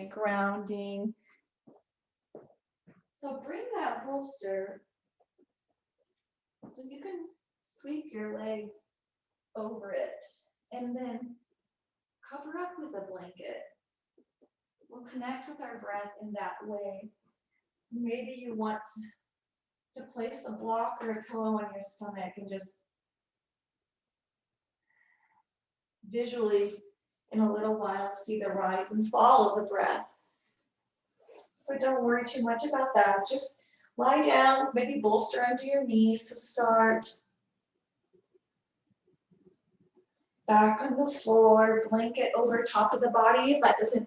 grounding. So bring that bolster so you can sweep your legs over it and then cover up with a blanket. We'll connect with our breath in that way. Maybe you want to place a block or a pillow on your stomach and just visually in a little while see the rise and fall of the breath. But don't worry too much about that. Just lie down, maybe bolster under your knees to start. Back on the floor, blanket over top of the body if that doesn't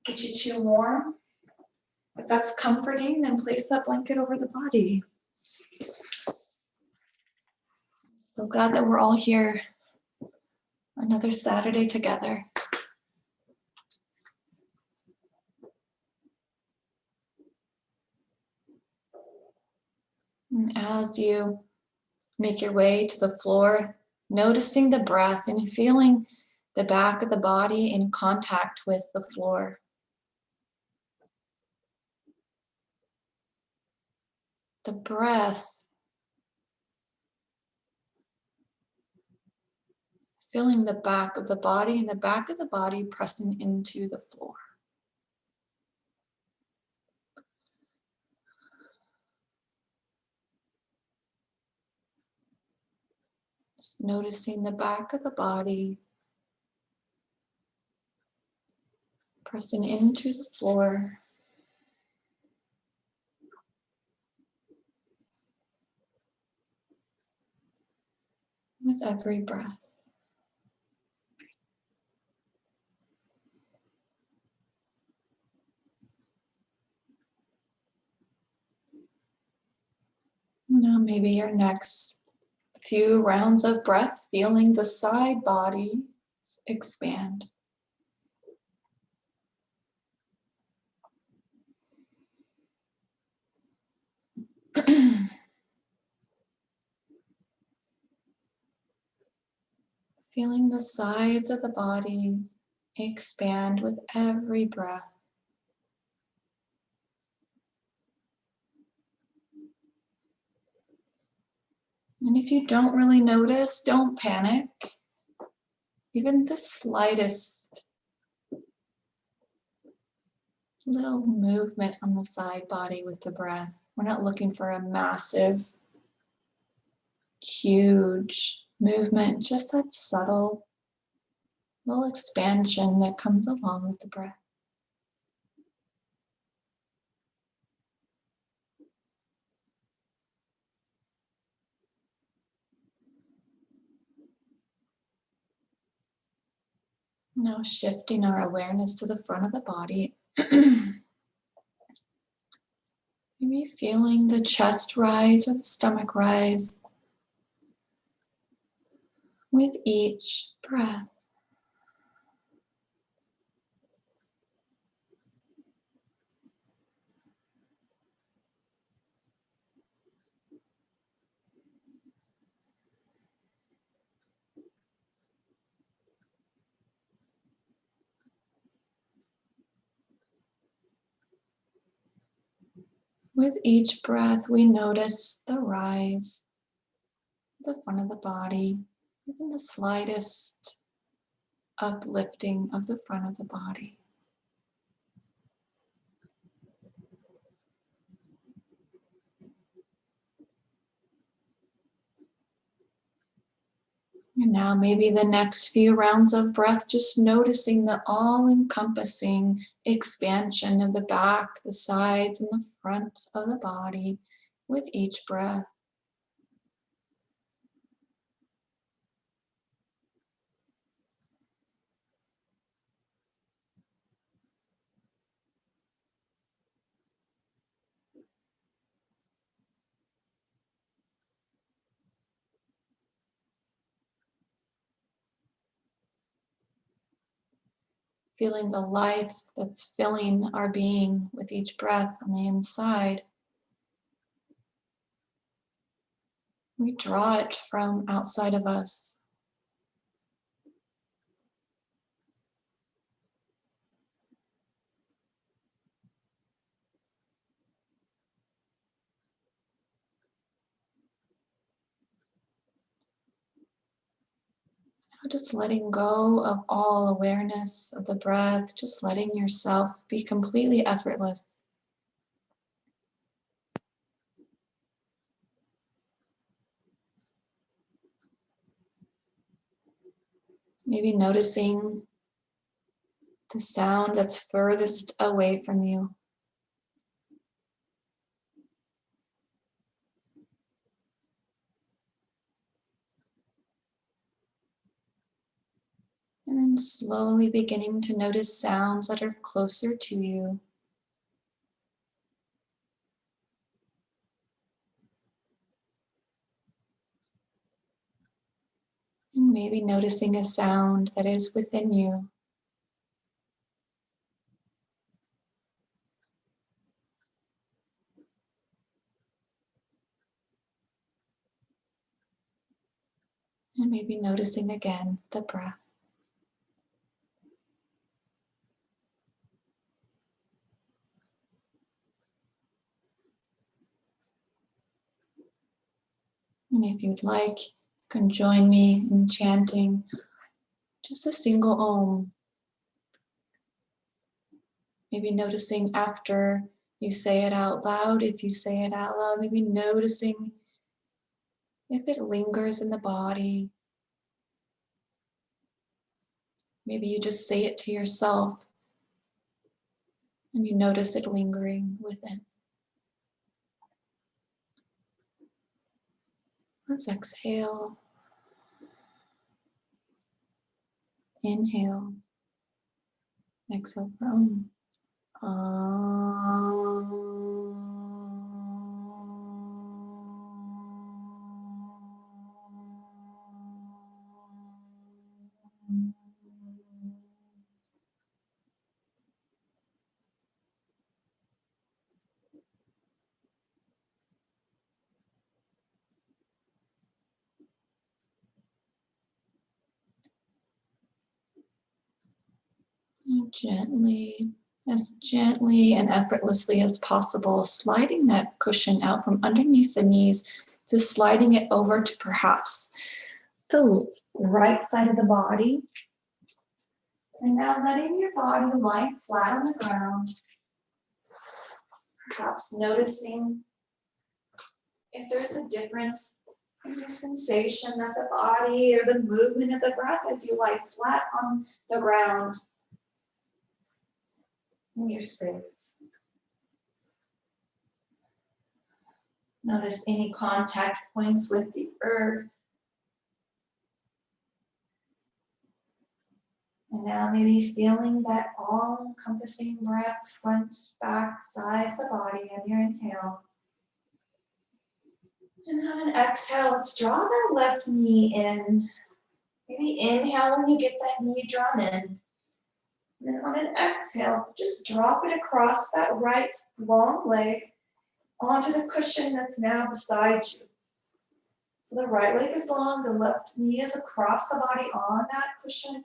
get you too warm. If that's comforting, then place that blanket over the body. So glad that we're all here another Saturday together. And as you make your way to the floor, noticing the breath and feeling the back of the body in contact with the floor. The breath, feeling the back of the body and the back of the body pressing into the floor. Just noticing the back of the body pressing into the floor. With every breath. Now maybe your next few rounds of breath, feeling the side body expand. Feeling the sides of the body expand with every breath. And if you don't really notice, don't panic. Even the slightest little movement on the side body with the breath. We're not looking for a massive, huge movement, just that subtle little expansion that comes along with the breath. Now shifting our awareness to the front of the body. Maybe feeling the chest rise or the stomach rise with each breath. With each breath, we notice the rise, the front of the body, even the slightest uplifting of the front of the body. And now maybe the next few rounds of breath, just noticing the all-encompassing expansion of the back, the sides, and the front of the body with each breath. Feeling the life that's filling our being with each breath on the inside. We draw it from outside of us. Just letting go of all awareness of the breath, just letting yourself be completely effortless. Maybe noticing the sound that's furthest away from you. And then slowly beginning to notice sounds that are closer to you. And maybe noticing a sound that is within you. And maybe noticing again the breath. And if you'd like, you can join me in chanting just a single Om. Maybe noticing after you say it out loud, if you say it out loud, maybe noticing if it lingers in the body. Maybe you just say it to yourself and you notice it lingering within. Let's exhale. Inhale. Exhale for Om. Gently and effortlessly as possible, sliding that cushion out from underneath the knees, to sliding it over to perhaps the right side of the body. And now letting your body lie flat on the ground, perhaps noticing if there's a difference in the sensation of the body or the movement of the breath as you lie flat on the ground in your space. Notice any contact points with the earth. And now maybe feeling that all-encompassing breath, front, back, sides of the body on your inhale. And then on an exhale, let's draw that left knee in. Maybe inhale when you get that knee drawn in. And then on an exhale, just drop it across that right long leg onto the cushion that's now beside you. So the right leg is long, the left knee is across the body on that cushion.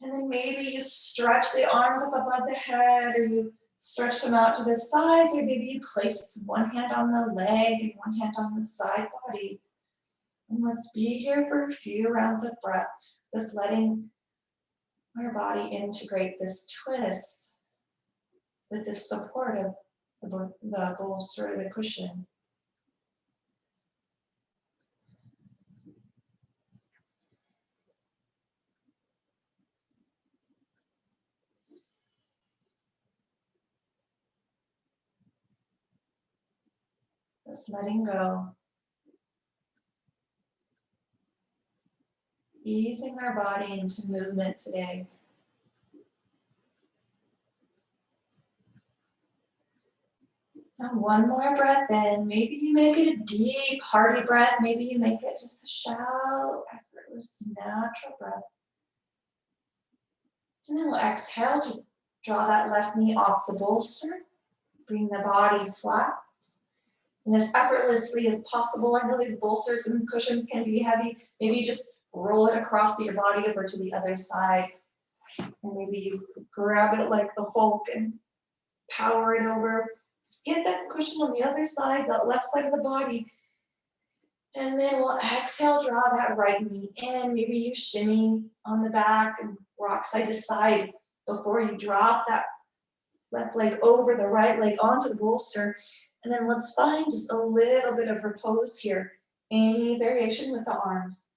And then maybe you stretch the arms up above the head, or you stretch them out to the sides, or maybe you place one hand on the leg and one hand on the side body. And let's be here for a few rounds of breath, just letting our body integrate this twist with the support of the bolster or the cushion. Just letting go. Easing our body into movement today. And one more breath in. Maybe you make it a deep, hearty breath. Maybe you make it just a shallow, effortless, natural breath. And then we'll exhale to draw that left knee off the bolster. Bring the body flat. And as effortlessly as possible, I know these bolsters and cushions can be heavy. Maybe you just roll it across your body over to the other side. And maybe you grab it like the Hulk and power it over. Just get that cushion on the other side, that left side of the body. And then we'll exhale, draw that right knee in. Maybe you shimmy on the back and rock side to side before you drop that left leg over the right leg onto the bolster. And then let's find just a little bit of repose here. Any variation with the arms.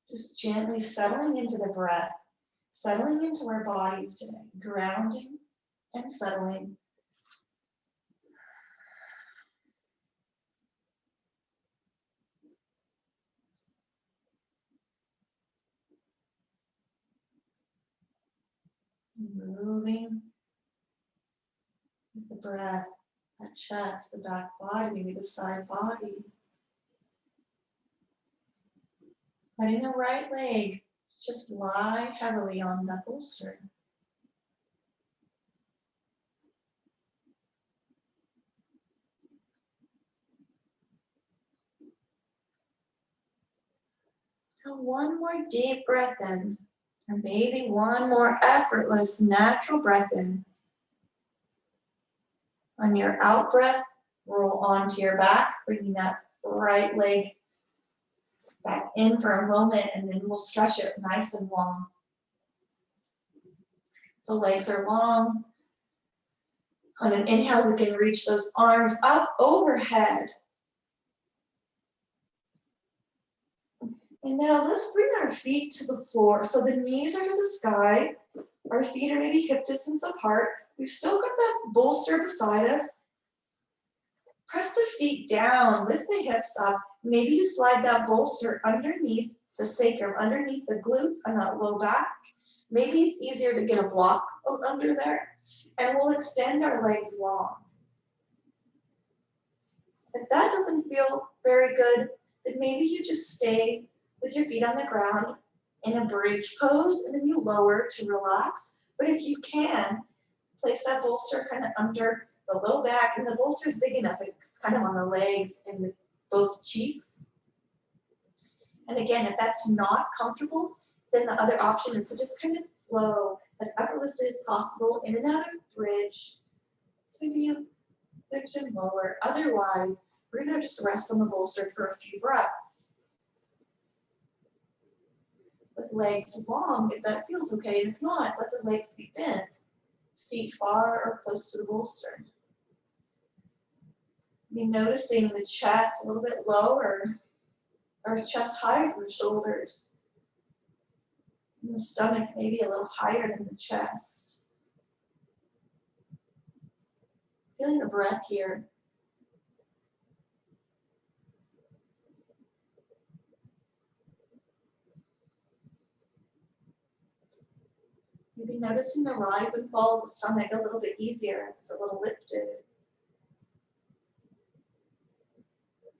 Just gently settling into the breath, settling into our bodies today, grounding and settling. Moving with the breath, that chest, the back body, maybe the side body. Letting the right leg just lie heavily on the bolster. Now one more deep breath in, and maybe one more effortless, natural breath in. On your out breath, roll onto your back, bringing that right leg back in for a moment, and then we'll stretch it nice and long. So legs are long. On an inhale, we can reach those arms up overhead. And now let's bring our feet to the floor. So the knees are to the sky. Our feet are maybe hip distance apart. We've still got that bolster beside us. Press the feet down, lift the hips up. Maybe you slide that bolster underneath the sacrum, underneath the glutes and that low back. Maybe it's easier to get a block under there. And we'll extend our legs long. If that doesn't feel very good, then maybe you just stay with your feet on the ground in a bridge pose, and then you lower to relax. But if you can, place that bolster kind of under the low back, and the bolster is big enough, it's kind of on the legs and both cheeks. And again, if that's not comfortable, then the other option is to just kind of flow as effortlessly as possible in and out of bridge. So maybe you lift and lower. Otherwise, we're gonna just rest on the bolster for a few breaths. With legs long, if that feels okay, and if not, let the legs be bent, feet far or close to the bolster. Be noticing the chest a little bit lower, or chest higher than the shoulders. And the stomach maybe a little higher than the chest. Feeling the breath here. Maybe noticing the rise and fall of the stomach a little bit easier. It's a little lifted.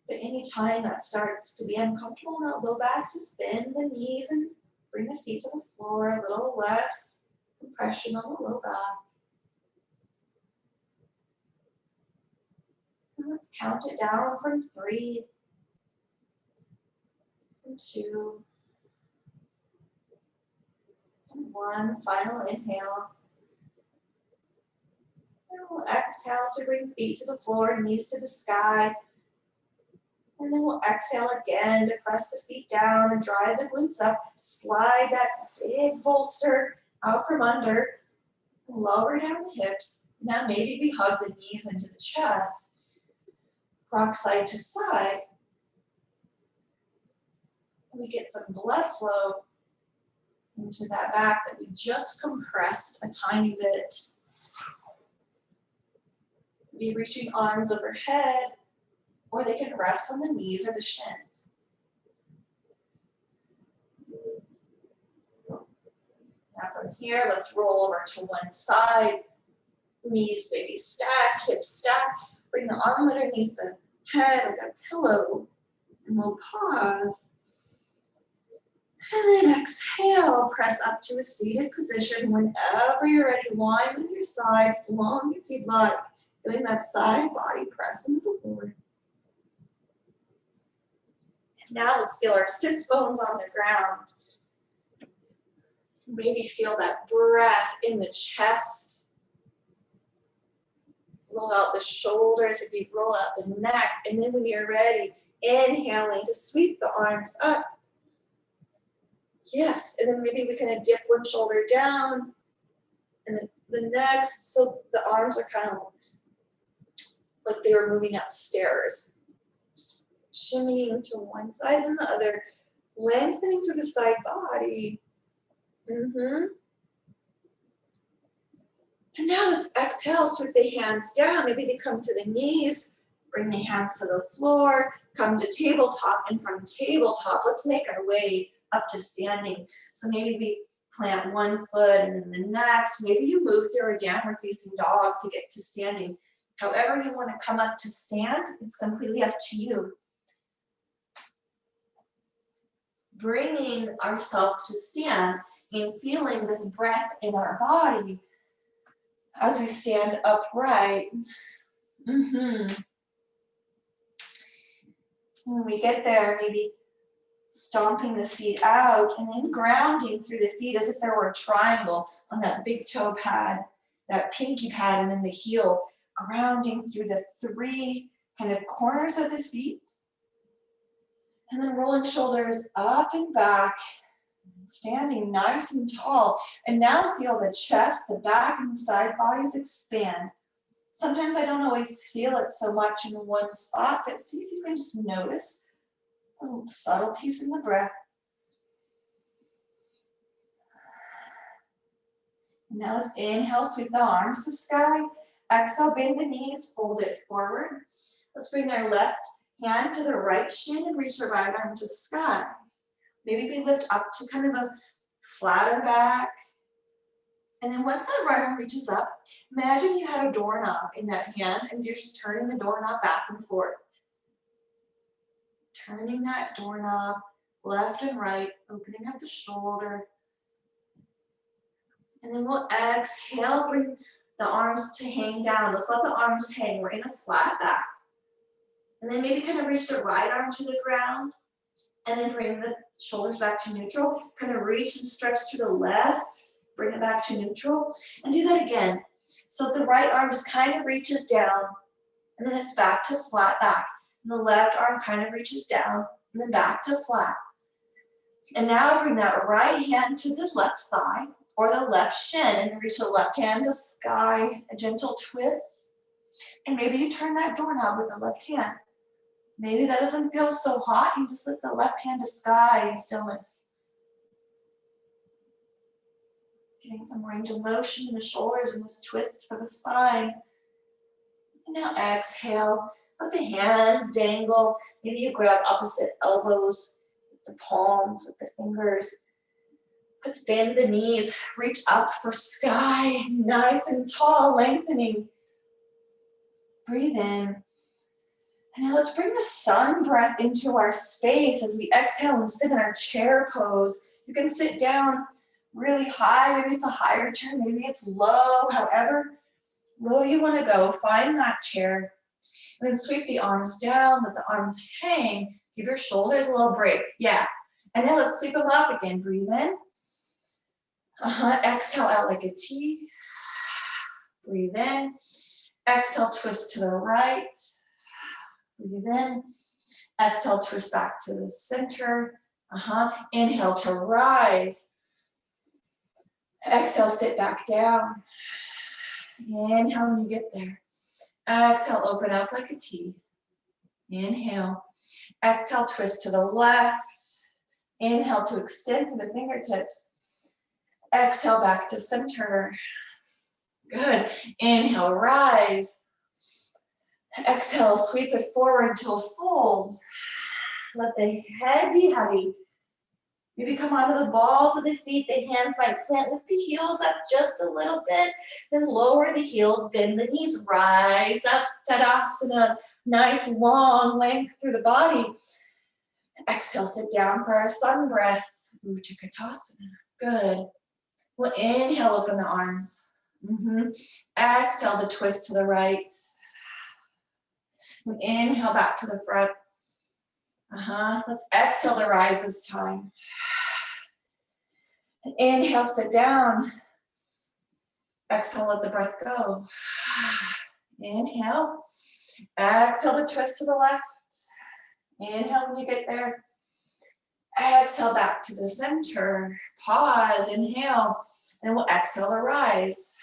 But anytime that starts to be uncomfortable in that low back, just bend the knees and bring the feet to the floor, a little less compression on the low back. And let's count it down from 3, and 2, and 1. Final inhale. And we'll exhale to bring feet to the floor, knees to the sky. And then we'll exhale again to press the feet down and drive the glutes up. Slide that big bolster out from under. Lower down the hips. Now maybe we hug the knees into the chest. Rock side to side. And we get some blood flow into that back that we just compressed a tiny bit. Be reaching arms overhead, or they can rest on the knees or the shins. Now from here, let's roll over to one side. Knees maybe stack, hips stack. Bring the arm underneath the head like a pillow. And we'll pause. And then exhale, press up to a seated position. Whenever you're ready, line on your side as long as you'd like. Feeling that side body press into the floor. And now let's feel our sits bones on the ground. Maybe feel that breath in the chest. roll out the shoulders, maybe roll out the neck, and then when you're ready, inhaling to sweep the arms up. Yes, and then maybe we kind of dip one shoulder down, and then the next, so the arms are kind of like they were moving upstairs. Shimmying to one side and the other, lengthening through the side body. And now let's exhale, sweep the hands down. Maybe they come to the knees, bring the hands to the floor, come to tabletop, and from tabletop, let's make our way up to standing. So maybe we plant one foot and then the next. Maybe you move through a downward facing dog to get to standing. However you want to come up to stand, it's completely up to you. Bringing ourselves to stand and feeling this breath in our body as we stand upright. When we get there, maybe stomping the feet out and then grounding through the feet as if there were a triangle on that big toe pad, that pinky pad, and then the heel, grounding through the three kind of corners of the feet. And then rolling shoulders up and back, standing nice and tall. And now feel the chest, the back, and the side bodies expand. Sometimes I don't always feel it so much in one spot, but see if you can just notice the little subtleties in the breath. Now let's inhale, sweep the arms to sky. Exhale, bend the knees, fold it forward. Let's bring our left hand to the right shin and reach the right arm to sky. Maybe we lift up to kind of a flatter back. And then once that right arm reaches up, imagine you had a doorknob in that hand and you're just turning the doorknob back and forth. Turning that doorknob left and right, opening up the shoulder. And then we'll exhale, bring the arms to hang down. Let's let the arms hang. We're in a flat back. And then maybe kind of reach the right arm to the ground. And then bring the shoulders back to neutral. Kind of reach and stretch to the left. Bring it back to neutral. And do that again. So the right arm just kind of reaches down. And then it's back to flat back. And the left arm kind of reaches down. And then back to flat. And now bring that right hand to the left thigh or the left shin. And then reach the left hand to sky. A gentle twist. And maybe you turn that doorknob with the left hand. Maybe that doesn't feel so hot. You just lift the left hand to sky in stillness. Getting some range of motion in the shoulders and this twist for the spine. And now exhale. Let the hands dangle. Maybe you grab opposite elbows with the palms, with the fingers. Let's bend the knees. Reach up for sky. Nice and tall, lengthening. Breathe in. And now let's bring the sun breath into our space as we exhale and sit in our chair pose. You can sit down really high, maybe it's a higher chair, maybe it's low, however low you want to go. Find that chair. And then sweep the arms down, let the arms hang. Give your shoulders a little break. Yeah. And then let's sweep them up again. Breathe in. Exhale out like a T. Breathe in. Exhale, twist to the right. Breathe in. Exhale, twist back to the center. Inhale to rise. Exhale, sit back down. Inhale when you get there. Exhale, open up like a T. Inhale. Exhale, twist to the left. Inhale to extend through the fingertips. Exhale, back to center. Good. Inhale, rise. Exhale, sweep it forward to a fold. Let the head be heavy. Maybe come onto the balls of the feet. The hands might plant with the heels up just a little bit. Then lower the heels, bend the knees, rise up, Tadasana. Nice long length through the body. Exhale, sit down for our sun breath. Utkatasana. Good. We'll inhale, open the arms. Exhale to twist to the right. And inhale back to the front. Let's exhale to rise this time. And inhale, sit down. Exhale, let the breath go. Inhale. Exhale to twist to the left. Inhale when you get there. Exhale back to the center. Pause, inhale. And we'll exhale to rise.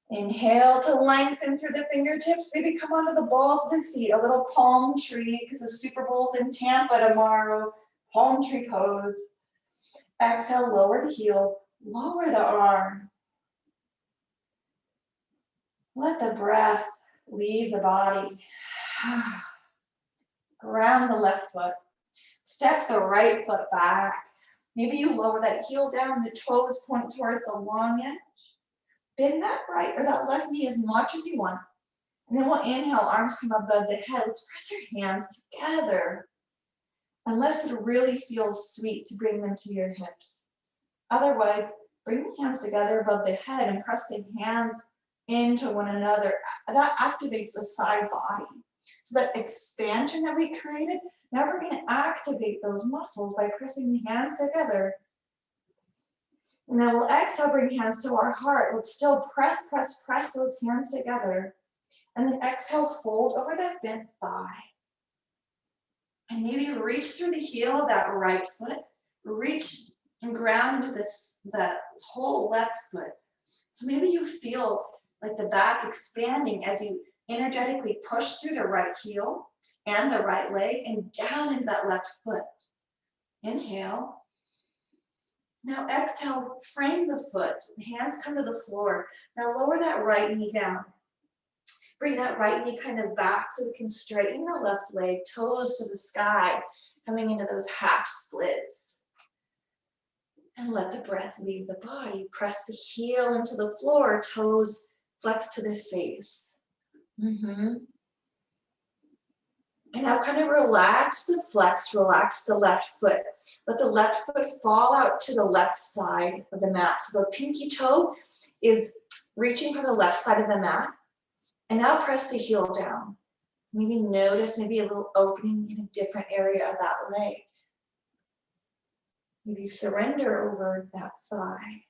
Inhale to lengthen through the fingertips. Maybe come onto the balls of the feet. A little palm tree because the Super Bowl's in Tampa tomorrow. Palm tree pose. Exhale, lower the heels. Lower the arms. Let the breath leave the body. Ground the left foot. Step the right foot back. Maybe you lower that heel down, the toes point towards the long edge. Bend that right or that left knee as much as you want. And then we'll inhale, arms come above the head. Let's press your hands together. Unless it really feels sweet to bring them to your hips. Otherwise, bring the hands together above the head and press the hands into one another. That activates the side body. So that expansion that we created, now we're going to activate those muscles by pressing the hands together. And then we'll exhale, bring hands to our heart. Let's still press those hands together. And then exhale, fold over that bent thigh. And maybe reach through the heel of that right foot. Reach and ground into the whole left foot. So maybe you feel like the back expanding as you energetically push through the right heel and the right leg and down into that left foot. Inhale. Now exhale, frame the foot. Hands come to the floor. Now lower that right knee down. Bring that right knee kind of back so we can straighten the left leg, toes to the sky, coming into those half splits. And let the breath leave the body. Press the heel into the floor, toes flex to the face. And now kind of relax the flex, relax the left foot. Let the left foot fall out to the left side of the mat. So the pinky toe is reaching for the left side of the mat. And now press the heel down. Maybe notice maybe a little opening in a different area of that leg. Maybe surrender over that thigh.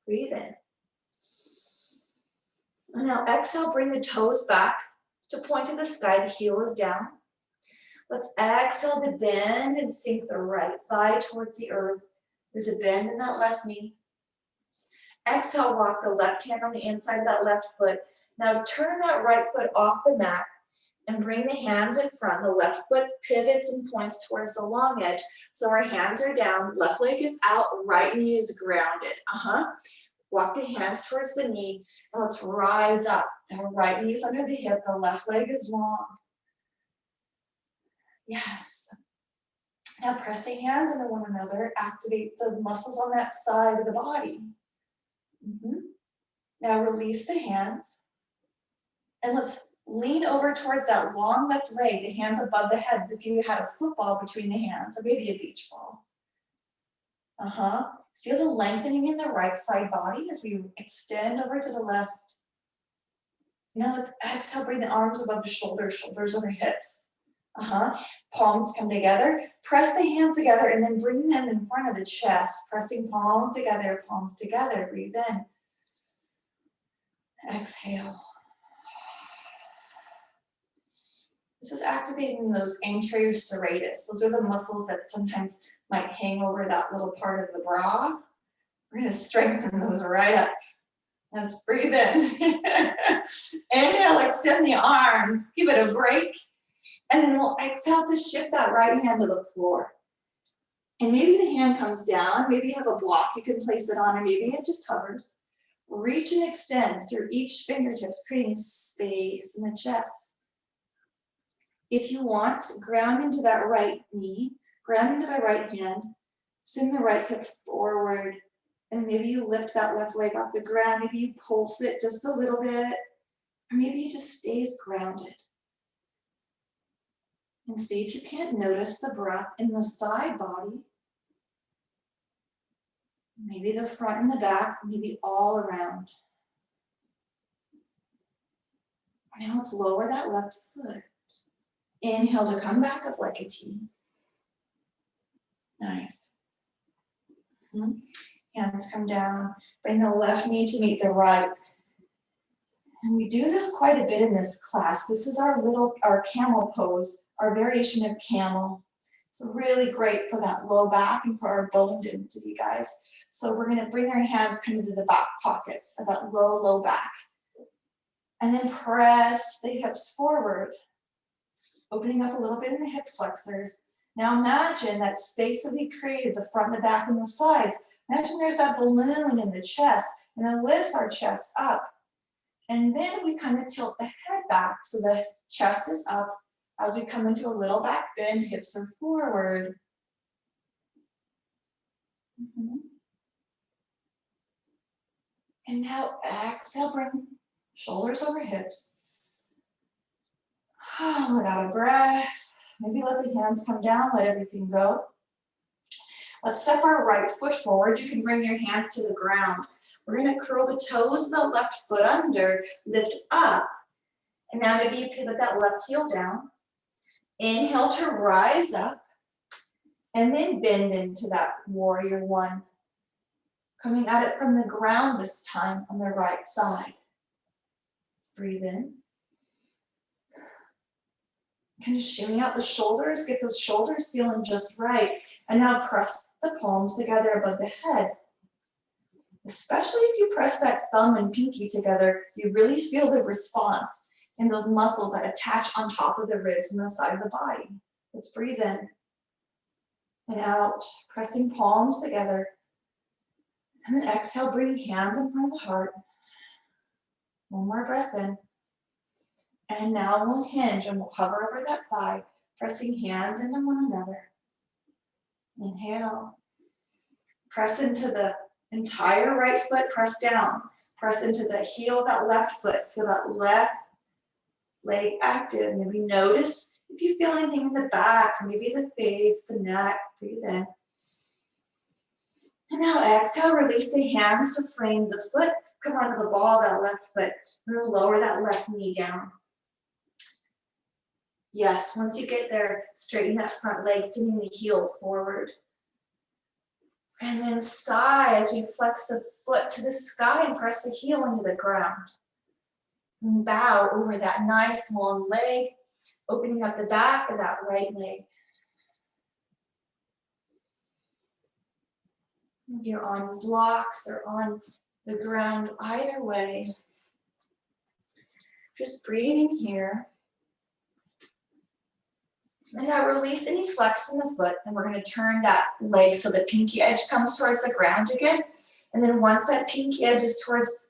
Breathe in. And now exhale, bring the toes back to point to the sky. The heel is down. Let's exhale to bend and sink the right thigh towards the earth. There's a bend in that left knee. Exhale, walk the left hand on the inside of that left foot. Now turn that right foot off the mat and bring the hands in front. The left foot pivots and points towards the long edge. So our hands are down, left leg is out, right knee is grounded. Walk the hands towards the knee and let's rise up. The right knee is under the hip, the left leg is long. Yes. Now press the hands into one another, activate the muscles on that side of the body. Now release the hands and let's lean over towards that long left leg, the hands above the head as if you had a football between the hands or maybe a beach ball. Feel the lengthening in the right side body as we extend over to the left. Now let's exhale, bring the arms above the shoulders, shoulders over hips. Palms come together. Press the hands together and then bring them in front of the chest. Pressing palms together, breathe in. Exhale. This is activating those anterior serratus. Those are the muscles that sometimes might hang over that little part of the bra. We're going to strengthen those right up. Let's breathe in. Inhale, extend the arms. Give it a break. And then we'll exhale to shift that right hand to the floor. And maybe the hand comes down. Maybe you have a block you can place it on, or maybe it just hovers. Reach and extend through each fingertips, creating space in the chest. If you want, ground into that right knee, ground into the right hand, send the right hip forward, and maybe you lift that left leg off the ground. Maybe you pulse it just a little bit, or maybe it just stays grounded. And see if you can't notice the breath in the side body. Maybe the front and the back, maybe all around. Now let's lower that left foot. Inhale to come back up like a T. Nice. Hands come down. Bring the left knee to meet the right. And we do this quite a bit in this class. This is our camel pose, our variation of camel. So really great for that low back and for our bone density, guys. So we're gonna bring our hands kind of to the back pockets of that low back. And then press the hips forward, opening up a little bit in the hip flexors. Now imagine that space that we created, the front, the back, and the sides. Imagine there's that balloon in the chest, and it lifts our chest up. And then we kind of tilt the head back so the chest is up as we come into a little back bend, hips are forward. And now exhale, bring shoulders over hips. Let out a breath. Maybe let the hands come down, let everything go. Let's step our right foot forward. You can bring your hands to the ground. We're gonna curl the toes of the left foot under, lift up. And now maybe you pivot that left heel down. Inhale to rise up. And then bend into that warrior one. Coming at it from the ground this time on the right side. Let's breathe in. Kind of shimmy out the shoulders, get those shoulders feeling just right. And now press the palms together above the head. Especially if you press that thumb and pinky together, you really feel the response in those muscles that attach on top of the ribs and the side of the body. Let's breathe in and out, pressing palms together. And then exhale, bring hands in front of the heart. One more breath in. And now we'll hinge and we'll hover over that thigh, pressing hands into one another. Inhale. Press into the entire right foot, press down. Press into the heel of that left foot. Feel that left leg active. Maybe notice if you feel anything in the back, maybe the face, the neck. Breathe in. And now exhale, release the hands to frame the foot. Come onto the ball of that left foot. And then lower that left knee down. Yes, once you get there, straighten that front leg, sending the heel forward. And then sigh as we flex the foot to the sky and press the heel into the ground. And bow over that nice long leg, opening up the back of that right leg. If you're on blocks or on the ground, either way, just breathing here. And now release any flex in the foot, and we're going to turn that leg so the pinky edge comes towards the ground again. And then once that pinky edge is towards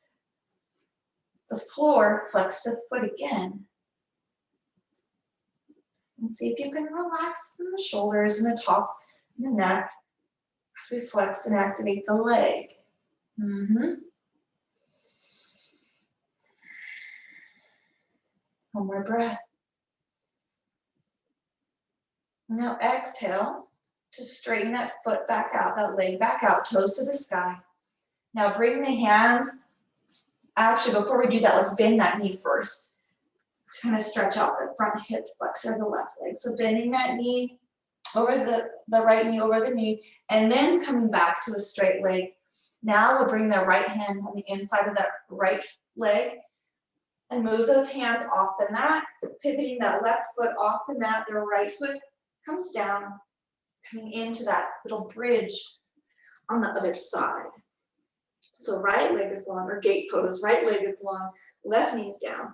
the floor, flex the foot again. And see if you can relax in the shoulders and the top and the neck as we flex and activate the leg. One more breath. Now exhale to straighten that foot back out, that leg back out, toes to the sky. Now bring the hands, actually before we do that, let's bend that knee first. Kind of stretch out the front hip flexor of the left leg. So bending that knee over the right knee over the knee, and then coming back to a straight leg. Now we'll bring the right hand on the inside of that right leg and move those hands off the mat, pivoting that left foot off the mat, the right foot comes down, coming into that little bridge on the other side. So right leg is long, or gate pose, right leg is long, left knee's down.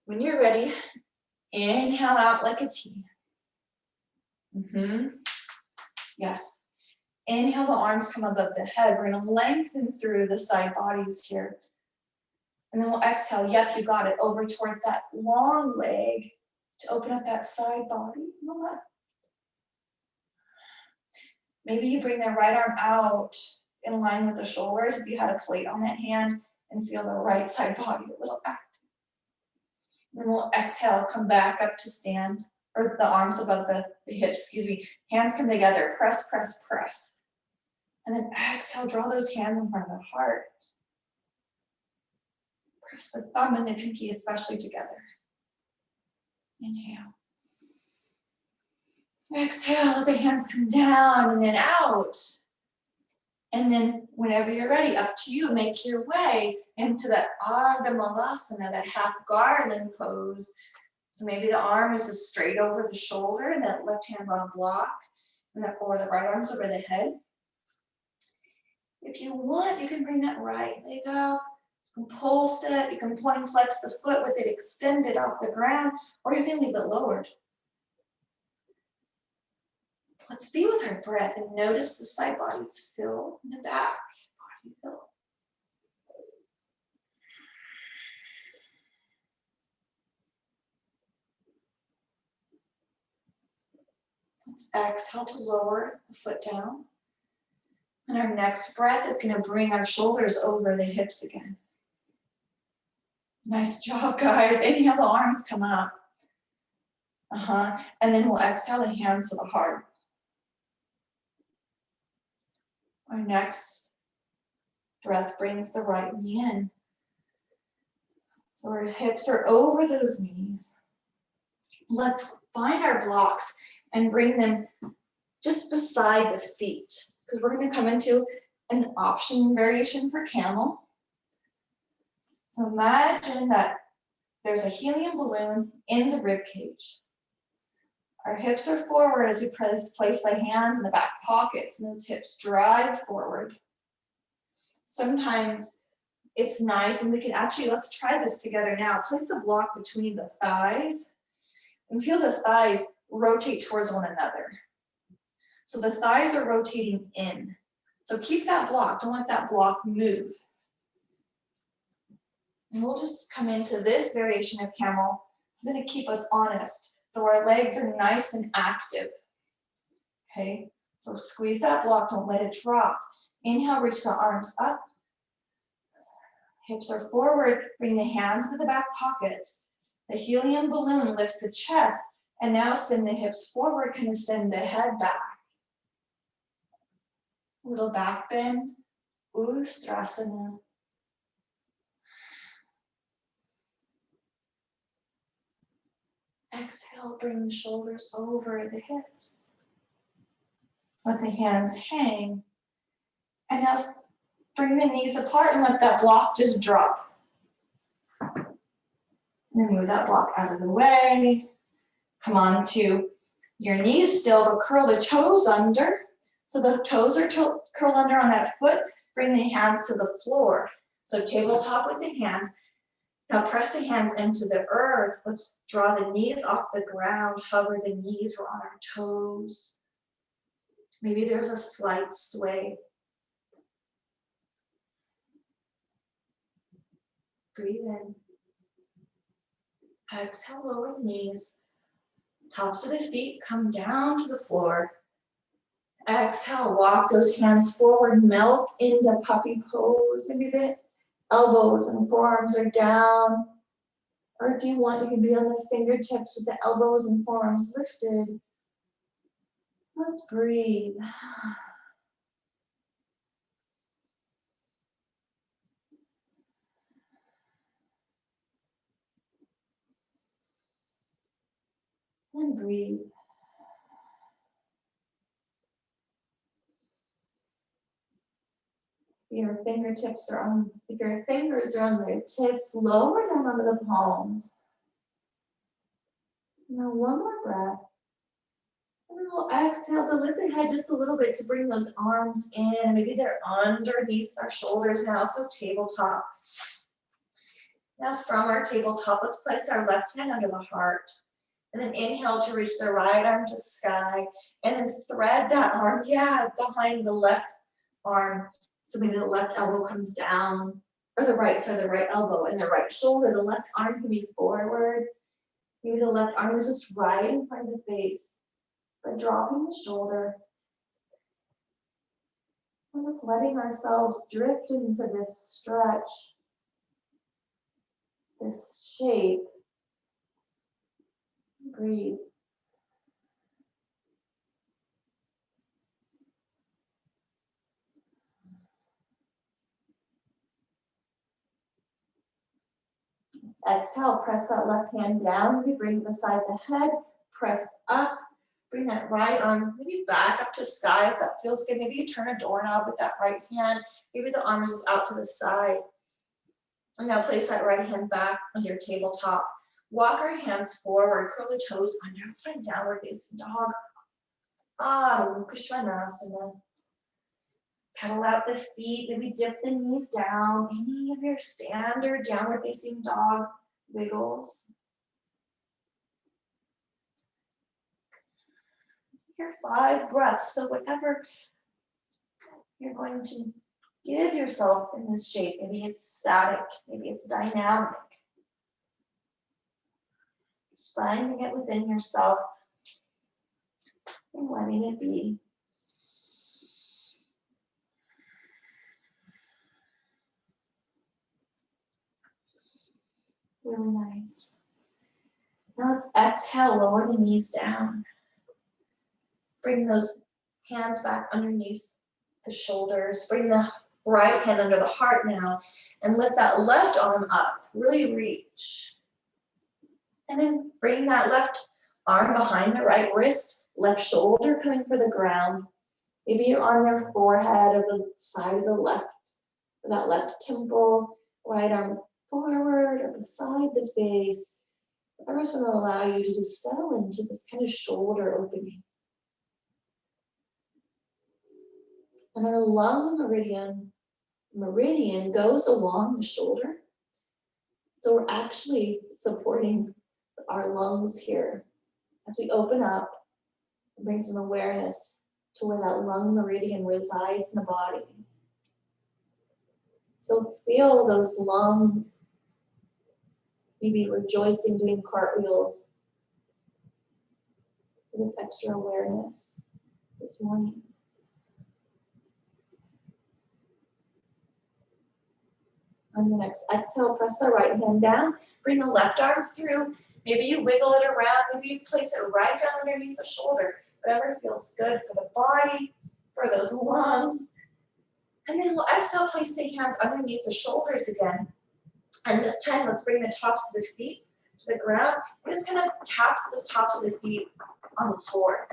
When you're ready, inhale out like a T. Yes. Inhale, the arms come above the head. We're gonna lengthen through the side bodies here. And then we'll exhale, yep, you got it, over towards that long leg to open up that side body on the left. Maybe you bring the right arm out in line with the shoulders if you had a plate on that hand and feel the right side body a little active. Then we'll exhale, come back up to stand, or the arms above the hips, Hands come together, press, press, press. And then exhale, draw those hands in front of the heart. Press the thumb and the pinky especially together. Inhale. Exhale, let the hands come down and then out. And then whenever you're ready, up to you, make your way into that Ardha Malasana, that half garland pose. So maybe the arm is just straight over the shoulder and that left hand's on a block, and or the right arm's over the head. If you want, you can bring that right leg up. You can pulse it. You can point and flex the foot with it extended off the ground, or you can leave it lowered. Let's be with our breath and notice the side bodies fill in the back. Body fill. Let's exhale to lower the foot down. And our next breath is going to bring our shoulders over the hips again. Nice job, guys. Inhale, the arms come up. And then we'll exhale the hands to the heart. Our next breath brings the right knee in. So our hips are over those knees. Let's find our blocks and bring them just beside the feet, because we're going to come into an option variation for camel. So imagine that there's a helium balloon in the rib cage. Our hips are forward as we place the hands in the back pockets, and those hips drive forward. Sometimes it's nice, and we can actually, let's try this together now. Place the block between the thighs and feel the thighs rotate towards one another. So the thighs are rotating in. So keep that block, don't let that block move. And we'll just come into this variation of camel. It's going to keep us honest. So our legs are nice and active. Okay, so squeeze that block, don't let it drop. Inhale, reach the arms up. Hips are forward, bring the hands into the back pockets. The helium balloon lifts the chest, and now send the hips forward, kind of send the head back. Little back bend, Ustrasana. Exhale, bring the shoulders over the hips. Let the hands hang. And now bring the knees apart and let that block just drop. And then move that block out of the way. Come on to your knees still, but curl the toes under. So the toes are curled under on that foot. Bring the hands to the floor. So tabletop with the hands. Now press the hands into the earth. Let's draw the knees off the ground. Hover the knees, we're on our toes. Maybe there's a slight sway. Breathe in. Exhale, lower the knees. Tops of the feet come down to the floor. Exhale, walk those hands forward, melt into puppy pose. Maybe the elbows and forearms are down. Or if you want, you can be on the fingertips with the elbows and forearms lifted. Let's breathe. And breathe. Your fingertips are on, if your fingers are on their tips, lower them onto the palms. Now one more breath. And then we'll exhale to lift the head just a little bit to bring those arms in. Maybe they're underneath our shoulders now, so tabletop. Now from our tabletop, let's place our left hand under the heart. And then inhale to reach the right arm to sky. And then thread that arm, behind the left arm. So maybe the left elbow comes down, or the right elbow and the right shoulder. The left arm can be forward. Maybe the left arm is just right in front of the face, but dropping the shoulder. And just letting ourselves drift into this stretch, this shape. Breathe. Exhale, press that left hand down. We bring it beside the head, press up, Bring that right arm maybe back up to sky if that feels good. Maybe you turn a doorknob with that right hand. Maybe the arm is just out to the side. And now place that right hand back on your tabletop. Walk our hands forward, curl the toes under. Let's find downward facing dog. Mukha Svanasana. Pedal out the feet, maybe dip the knees down. Any of your standard downward facing dog wiggles. Your 5 breaths. So whatever you're going to give yourself in this shape, maybe it's static, maybe it's dynamic. Just finding it within yourself and letting it be. Really nice. Now let's exhale, lower the knees down. Bring those hands back underneath the shoulders. Bring the right hand under the heart now and lift that left arm up. Really reach. And then bring that left arm behind the right wrist, left shoulder coming for the ground. Maybe you're on your forehead or the side of the left, that left temple, right arm forward or beside the face. I'm just going to allow you to just settle into this kind of shoulder opening. And our lung meridian goes along the shoulder. So we're actually supporting our lungs here. As we open up, bring some awareness to where that lung meridian resides in the body. So feel those lungs, maybe rejoicing, doing cartwheels. This extra awareness this morning. On your next exhale, press the right hand down. Bring the left arm through. Maybe you wiggle it around. Maybe you place it right down underneath the shoulder. Whatever feels good for the body, for those lungs. And then we'll exhale, place the hands underneath the shoulders again. And this time, let's bring the tops of the feet to the ground. We're just gonna tap the tops of the feet on the floor.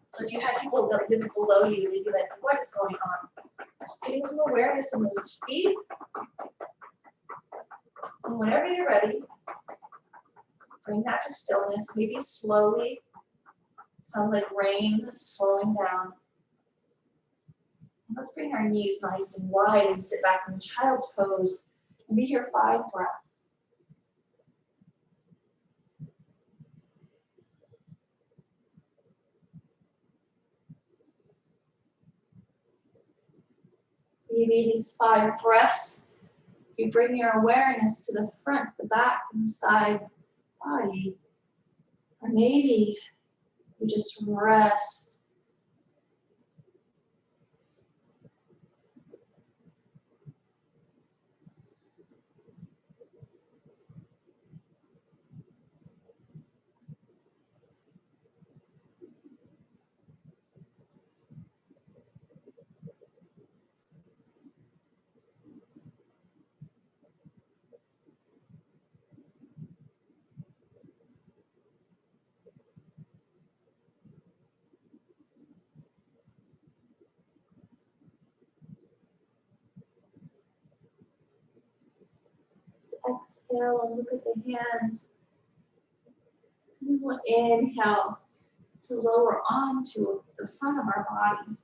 So if you had people that live below you, they'd be like, what is going on? Just getting some awareness in those feet. And whenever you're ready, bring that to stillness, maybe slowly. Sounds like rain slowing down. And let's bring our knees nice and wide and sit back in child's pose and be here 5 breaths. Maybe these 5 breaths, you bring your awareness to the front, the back, and the side body. Or maybe you just rest. Exhale and look at the hands. And we'll inhale to lower onto the front of our body.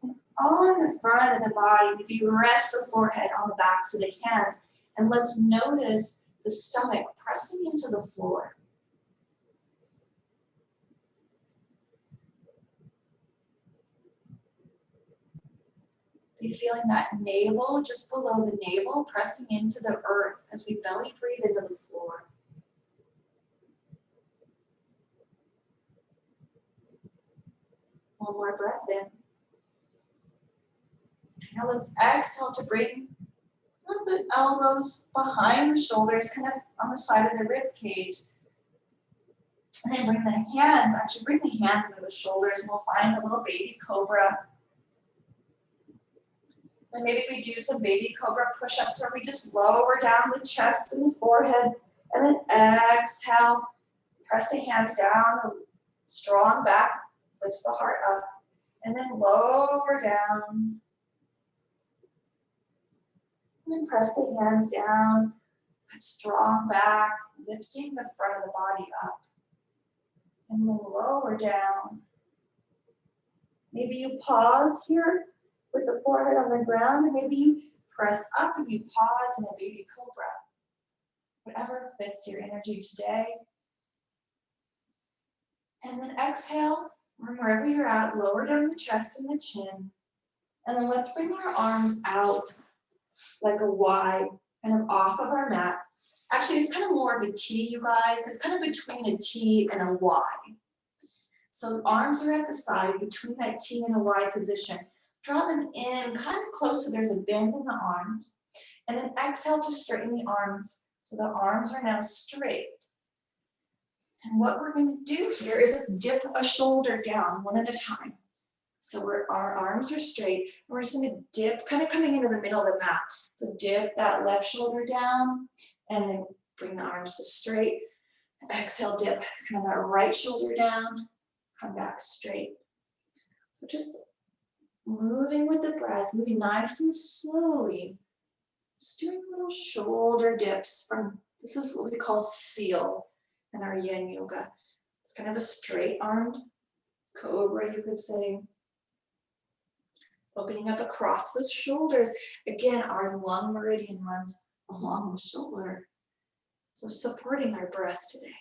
And on the front of the body, maybe you rest the forehead on the backs of the hands. And let's notice the stomach pressing into the floor. Be feeling that navel just below the navel pressing into the earth as we belly breathe into the floor. One more breath in. Now let's exhale to bring the elbows behind the shoulders, kind of on the side of the rib cage. And then bring the hands under the shoulders, and we'll find a little baby cobra. And maybe we do some baby cobra push-ups where we just lower down the chest and the forehead, and then exhale, Press the hands down, strong back, lifts the heart up, and then lower down. And then press the hands down, strong back, lifting the front of the body up. And we'll lower down. Maybe you pause here with the forehead on the ground, and maybe you press up and you pause in a baby cobra. Whatever fits your energy today. And then exhale, from wherever you're at, lower down the chest and the chin. And then let's bring our arms out like a Y, kind of off of our mat. Actually, it's kind of more of a T, you guys. It's kind of between a T and a Y. So arms are at the side, between that T and a Y position. Draw them in kind of close so there's a bend in the arms. And then exhale to straighten the arms. So the arms are now straight. And what we're going to do here is just dip a shoulder down one at a time. So our arms are straight. We're just going to dip, kind of coming into the middle of the mat. So dip that left shoulder down and then bring the arms to straight. Exhale, dip kind of that right shoulder down. Come back straight. So just moving with the breath, moving nice and slowly. Just doing little shoulder dips from, this is what we call seal in our yin yoga. It's kind of a straight armed cobra, you could say. Opening up across the shoulders. Again, our lung meridian runs along the shoulder. So supporting our breath today.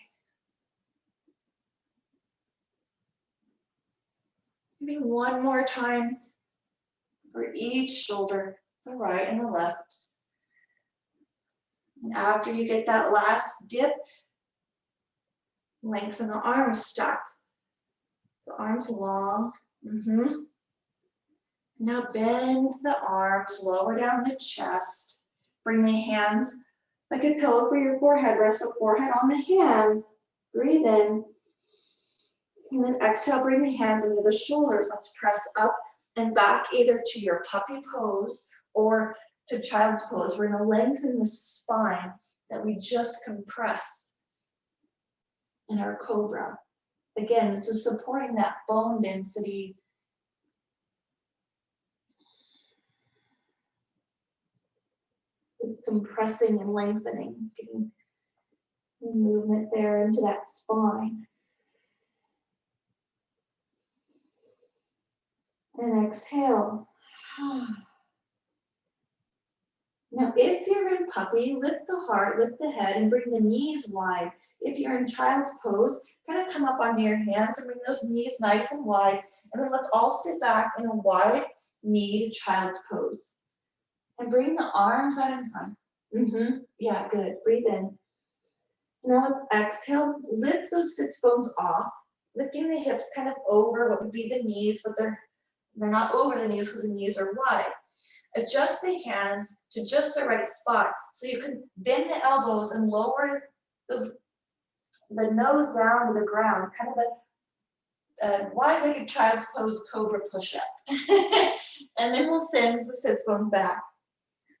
Maybe one more time for each shoulder, the right and the left. And after you get that last dip, lengthen the arms, stack the arms long. Now bend the arms, lower down the chest. Bring the hands like a pillow for your forehead. Rest the forehead on the hands. Breathe in. And then exhale, bring the hands under the shoulders. Let's press up and back either to your puppy pose or to child's pose. We're going to lengthen the spine that we just compressed in our cobra. Again, this is supporting that bone density. It's compressing and lengthening, getting movement there into that spine. And exhale. Now, if you're in puppy, lift the heart, lift the head, and bring the knees wide. If you're in child's pose, kind of come up onto your hands and bring those knees nice and wide. And then let's all sit back in a wide kneed child's pose. And bring the arms out in front. Yeah, good. Breathe in. Now let's exhale. Lift those sits bones off, lifting the hips kind of over what would be the knees, but they're not over the knees because the knees are wide. Adjust the hands to just the right spot so you can bend the elbows and lower the nose down to the ground, kind of a wide-legged child's pose cobra push-up. And then we'll send the sits bones back.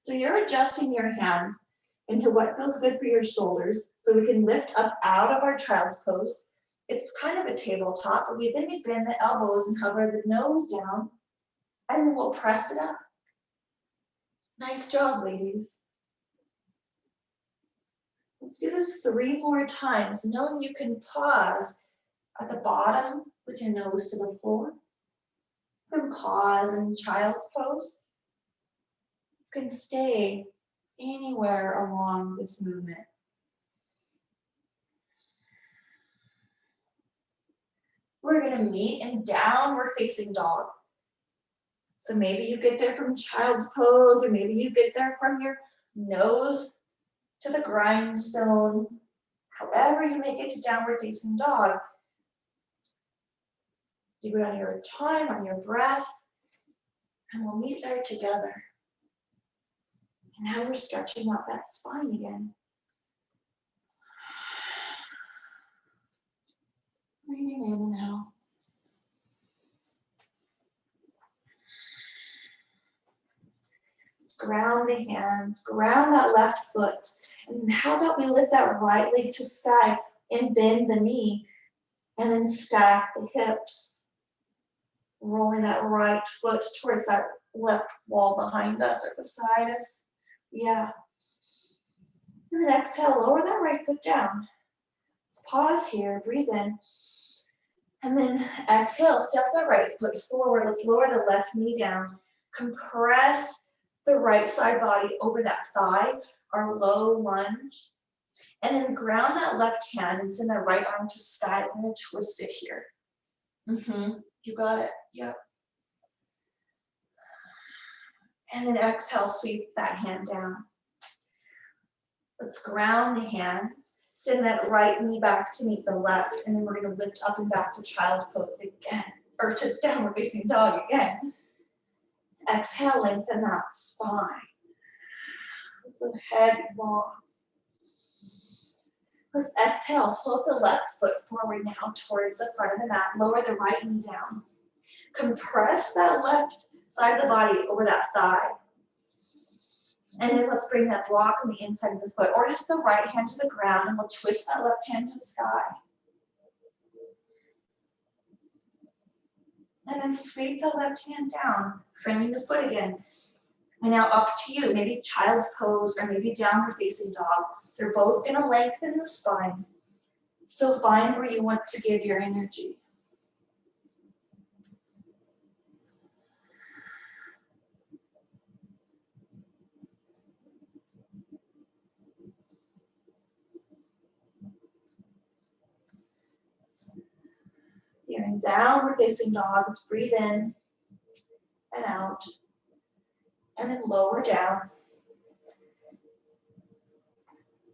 So you're adjusting your hands into what feels good for your shoulders so we can lift up out of our child's pose. It's kind of a tabletop, but then we bend the elbows and hover the nose down, and we'll press it up. Nice job, ladies. Let's do this 3 more times, knowing you can pause at the bottom with your nose to the floor. You can pause in child's pose. You can stay anywhere along this movement. We're going to meet in downward facing dog. So maybe you get there from child's pose, or maybe you get there from your nose to the grindstone. However you make it to downward facing dog, do it on your time, on your breath, and we'll meet there together. And now we're stretching out that spine again. Breathing in and out. Ground the hands, ground that left foot. And how about we lift that right leg to sky, and bend the knee, and then stack the hips, rolling that right foot towards that left wall behind us or beside us. Yeah. And then exhale, lower that right foot down. Let's pause here, breathe in. And then exhale, step that right foot forward. Let's lower the left knee down. Compress the right side body over that thigh, our low lunge. And then ground that left hand and send that right arm to sky. I'm gonna twist it here. You got it, yep. And then exhale, sweep that hand down. Let's ground the hands. Send that right knee back to meet the left, and then we're gonna lift up and back to child's pose again, or to downward facing dog again. Exhale, lengthen that spine. The head long. Let's exhale, float the left foot forward now towards the front of the mat. Lower the right knee down. Compress that left side of the body over that thigh. And then let's bring that block on the inside of the foot, or just the right hand to the ground, and we'll twist that left hand to sky. And then sweep the left hand down, framing the foot again. And now up to you, maybe child's pose or maybe downward facing dog. They're both gonna lengthen the spine. So find where you want to give your energy. You're in downward facing dog. Let's breathe in and out. And then lower down.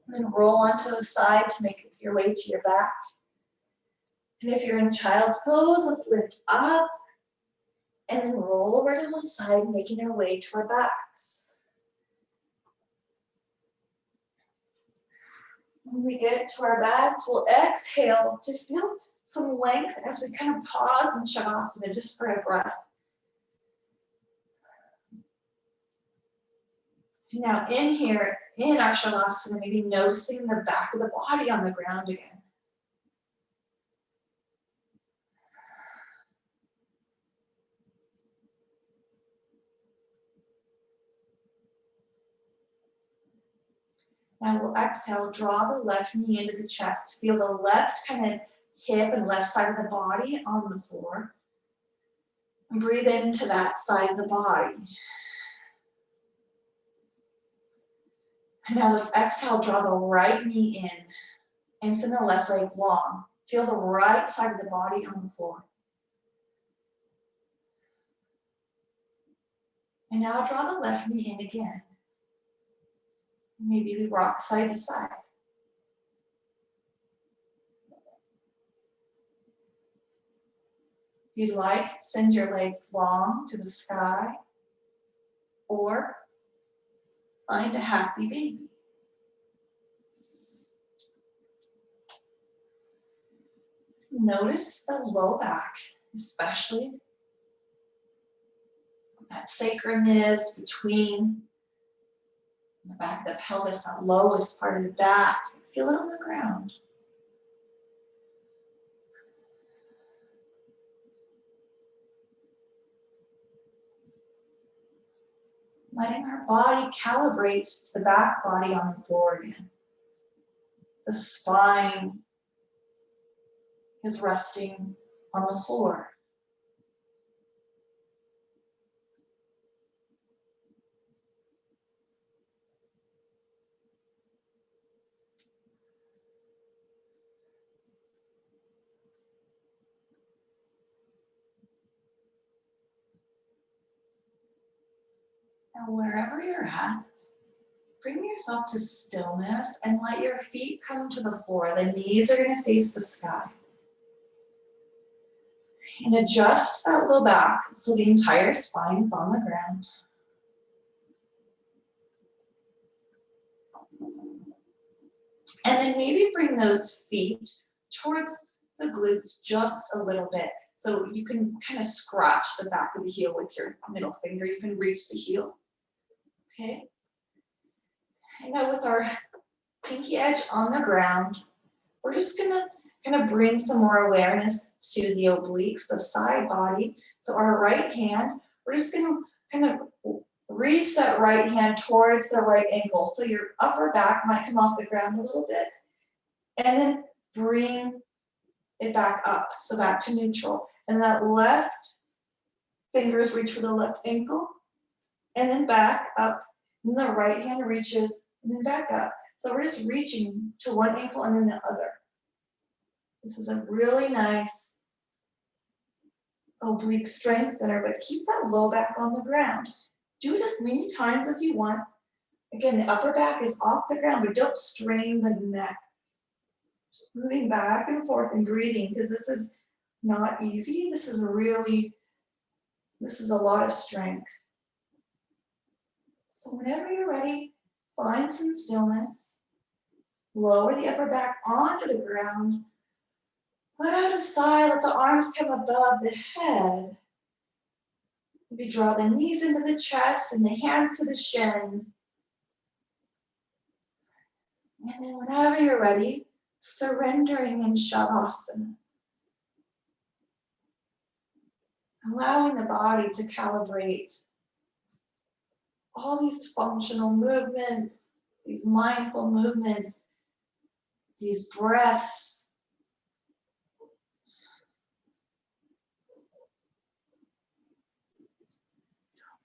And then roll onto the side to make your way to your back. And if you're in child's pose, let's lift up and then roll over to one side, making our way to our backs. When we get to our backs, we'll exhale to feel some length as we kind of pause in Shavasana just for a breath. And now in here, in our Shavasana, maybe noticing the back of the body on the ground again. Now we'll exhale, draw the left knee into the chest. Feel the left kind of hip and left side of the body on the floor. And breathe into that side of the body. And now let's exhale, draw the right knee in and send the left leg long. Feel the right side of the body on the floor. And now draw the left knee in again. Maybe we rock side to side. If you'd like, send your legs long to the sky or find a happy baby. Notice the low back, especially that sacrum is between the back of the pelvis, that lowest part of the back. Feel it on the ground. Letting our body calibrate to the back body on the floor again. The spine is resting on the floor. Now, wherever you're at, bring yourself to stillness and let your feet come to the floor. The knees are going to face the sky. And adjust that low back so the entire spine is on the ground. And then maybe bring those feet towards the glutes just a little bit. So you can kind of scratch the back of the heel with your middle finger. You can reach the heel. Okay. And now with our pinky edge on the ground, we're just gonna kind of bring some more awareness to the obliques, the side body. So our right hand, we're just gonna kind of reach that right hand towards the right ankle. So your upper back might come off the ground a little bit. And then bring it back up, so back to neutral. And that left fingers reach for the left ankle, and then back up. And the right hand reaches, and then back up. So we're just reaching to one ankle and then the other. This is a really nice oblique strengthener, but keep that low back on the ground. Do it as many times as you want. Again, the upper back is off the ground, but don't strain the neck. Just moving back and forth and breathing, because this is not easy. This is a lot of strength. So whenever you're ready, find some stillness. Lower the upper back onto the ground. Let out a sigh, let the arms come above the head. Maybe draw the knees into the chest and the hands to the shins. And then whenever you're ready, surrendering in Shavasana. Allowing the body to calibrate all these functional movements, these mindful movements, these breaths.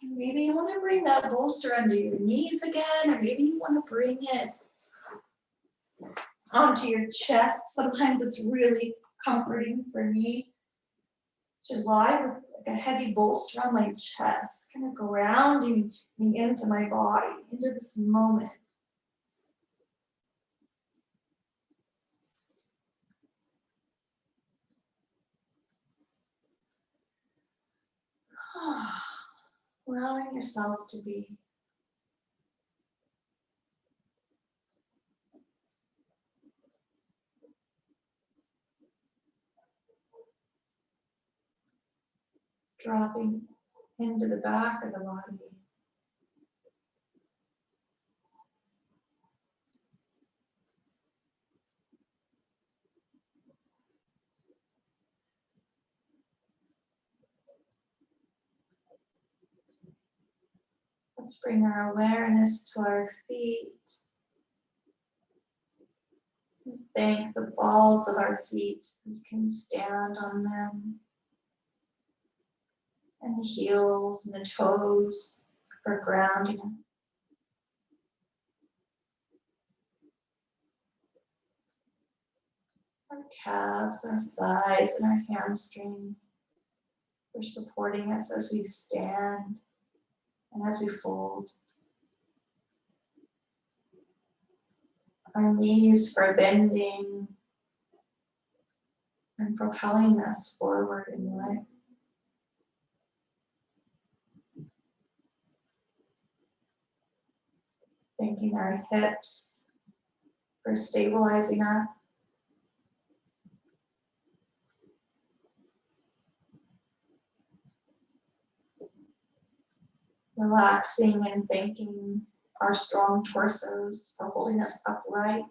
Maybe you want to bring that bolster under your knees again, or maybe you want to bring it onto your chest. Sometimes it's really comforting for me to lie with like a heavy bolster on my chest, kind of grounding me into my body, into this moment. Allowing yourself to be. Dropping into the back of the body. Let's bring our awareness to our feet. Thank the balls of our feet. We can stand on them. And the heels and the toes for grounding. Our calves, our thighs, and our hamstrings are supporting us as we stand and as we fold. Our knees for bending and propelling us forward in life. Thanking our hips for stabilizing us. Relaxing and thanking our strong torsos for holding us upright.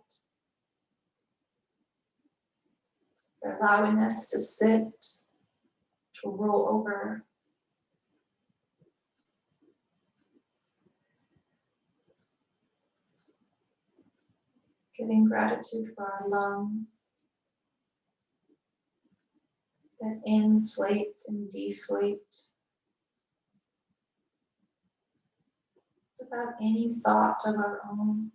For allowing us to sit, to roll over. Giving gratitude for our lungs that inflate and deflate without any thought of our own.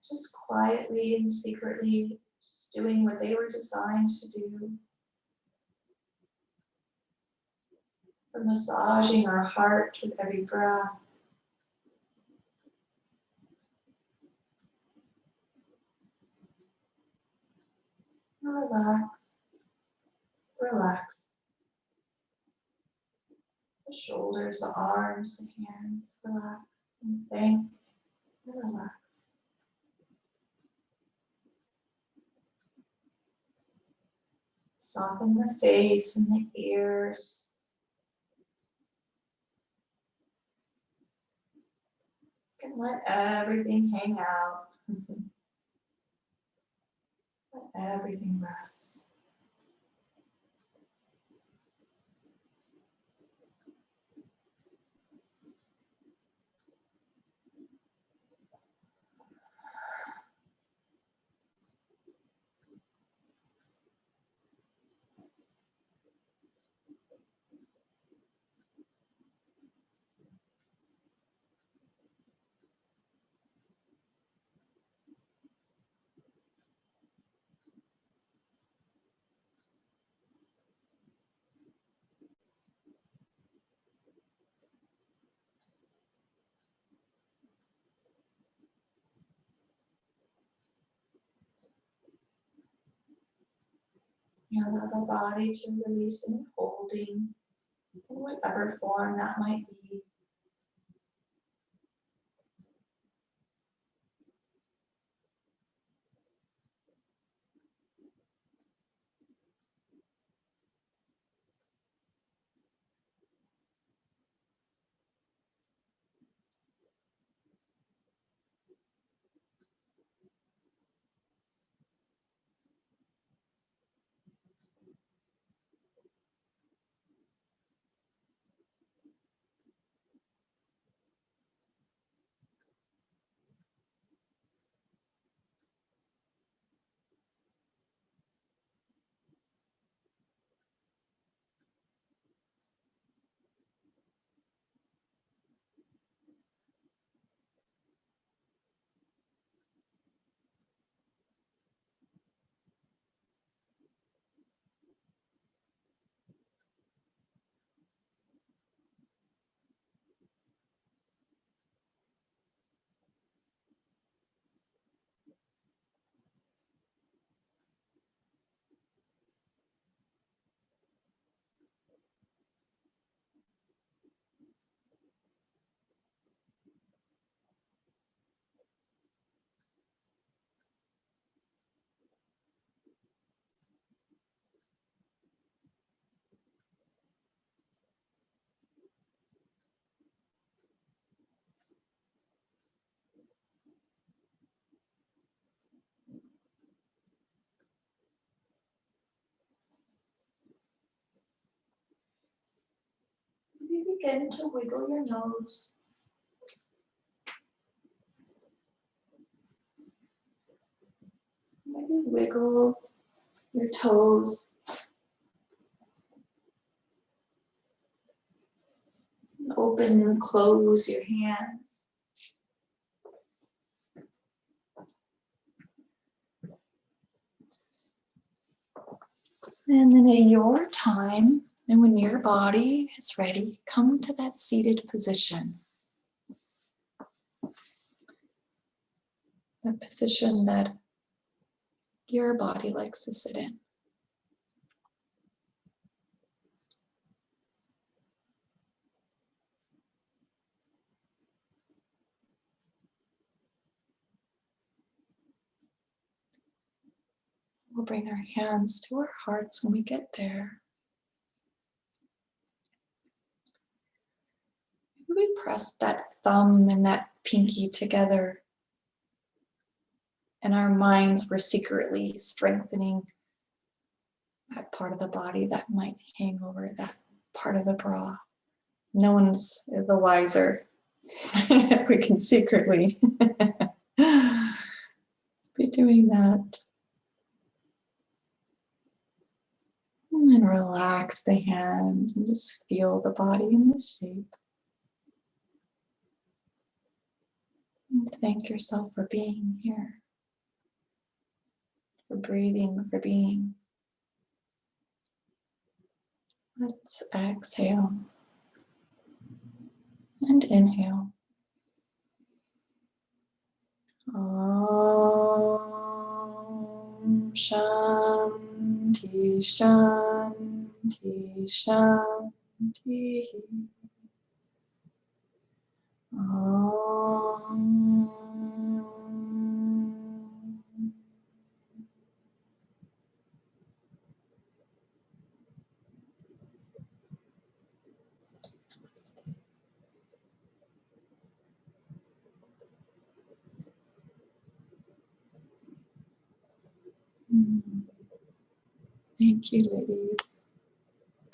Just quietly and secretly, just doing what they were designed to do. For massaging our heart with every breath. Relax, relax. The shoulders, the arms, the hands, relax and thank and relax. Soften the face and the ears. You can let everything hang out. Everything rests. Allow the body to release any holding in whatever form that might be. Maybe begin to wiggle your nose. Maybe wiggle your toes. Open and close your hands. And then at your time, and when your body is ready, come to that seated position. The position that your body likes to sit in. We'll bring our hands to our hearts when we get there. Maybe we press that thumb and that pinky together. And our minds were secretly strengthening that part of the body that might hang over that part of the bra. No one's the wiser. We can secretly be doing that. And relax the hands and just feel the body in the shape. And thank yourself for being here, for breathing, for being. Let's exhale and inhale. Om Shanti Shanti Shanti. Om. Thank you, ladies.